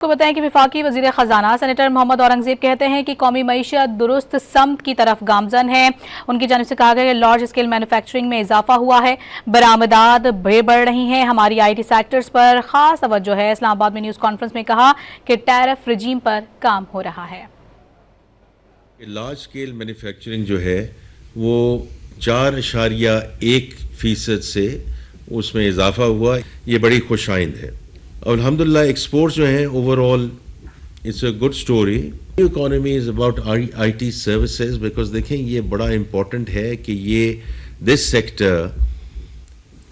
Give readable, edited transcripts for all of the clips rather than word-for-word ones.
کو بتائیں کہ وفاقی وزیر خزانہ سینیٹر محمد اورنگزیب کہتے ہیں کہ قومی معیشت درست سمت کی طرف گامزن ہے۔ ان کی جانب سے کہا گیا کہ لارج اسکیل مینوفیکچرنگ میں اضافہ ہوا ہے، برآمدات بڑھ رہی ہیں، ہماری آئی ٹی سیکٹرز پر خاص توجہ ہے۔ اسلام آباد میں نیوز کانفرنس میں کہا کہ ٹیرف رجیم پر کام ہو رہا ہے۔ لارج اسکیل مینوفیکچرنگ جو ہے وہ 4.1% سے اس میں اضافہ ہوا، یہ بڑی خوش آئند ہے۔ اور الحمدللہ ایکسپورٹس جو ہیں overall it's a good story. New economy is about I T services, because دیکھیں یہ بڑا امپورٹنٹ ہے کہ یہ this sector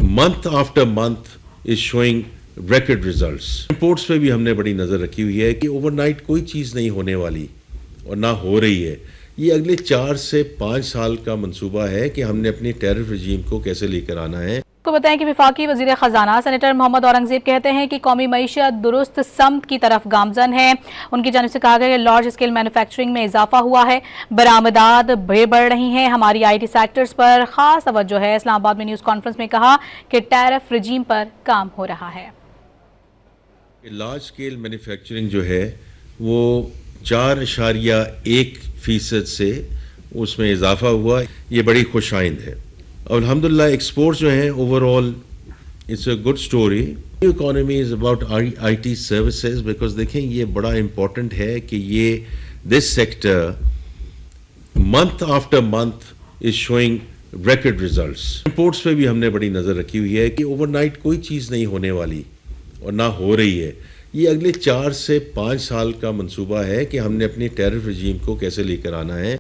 month after month is showing record results. Imports پہ بھی ہم نے بڑی نظر رکھی ہوئی ہے کہ اوور نائٹ کوئی چیز نہیں ہونے والی اور نہ ہو رہی ہے۔ یہ اگلے 4 سے 5 سال کا منصوبہ ہے کہ ہم نے اپنی ٹیرف رجیم کو کیسے لے کر آنا ہے۔ کو بتائیں کہ وفاقی وزیر خزانہ سینیٹر محمد اورنگزیب کہتے ہیں کہ قومی معیشت درست سمت کی طرف گامزن ہے۔ ان کی جانب سے کہا گیا کہ لارج اسکیل مینوفیکچرنگ میں اضافہ ہوا ہے، برآمدات بڑھ رہی ہیں، ہماری آئی ٹی سیکٹرز پر خاص توجہ ہے۔ اسلام آباد میں نیوز کانفرنس میں کہا کہ ٹیرف رجیم پر کام ہو رہا ہے۔ لارج اسکیل مینوفیکچرنگ جو ہے وہ 4.1% سے اس میں اضافہ ہوا، یہ بڑی خوش آئند ہے۔ اور الحمدللہ ایکسپورٹس جو ہیں overall it's a good story. New economy is about I T services, because دیکھیں یہ بڑا امپورٹنٹ ہے کہ یہ this sector month after month is showing record results. Imports پہ بھی ہم نے بڑی نظر رکھی ہوئی ہے کہ اوور نائٹ کوئی چیز نہیں ہونے والی اور نہ ہو رہی ہے۔ یہ اگلے 4 سے 5 سال کا منصوبہ ہے کہ ہم نے اپنی ٹیرف رجیم کو کیسے لے کر آنا ہے۔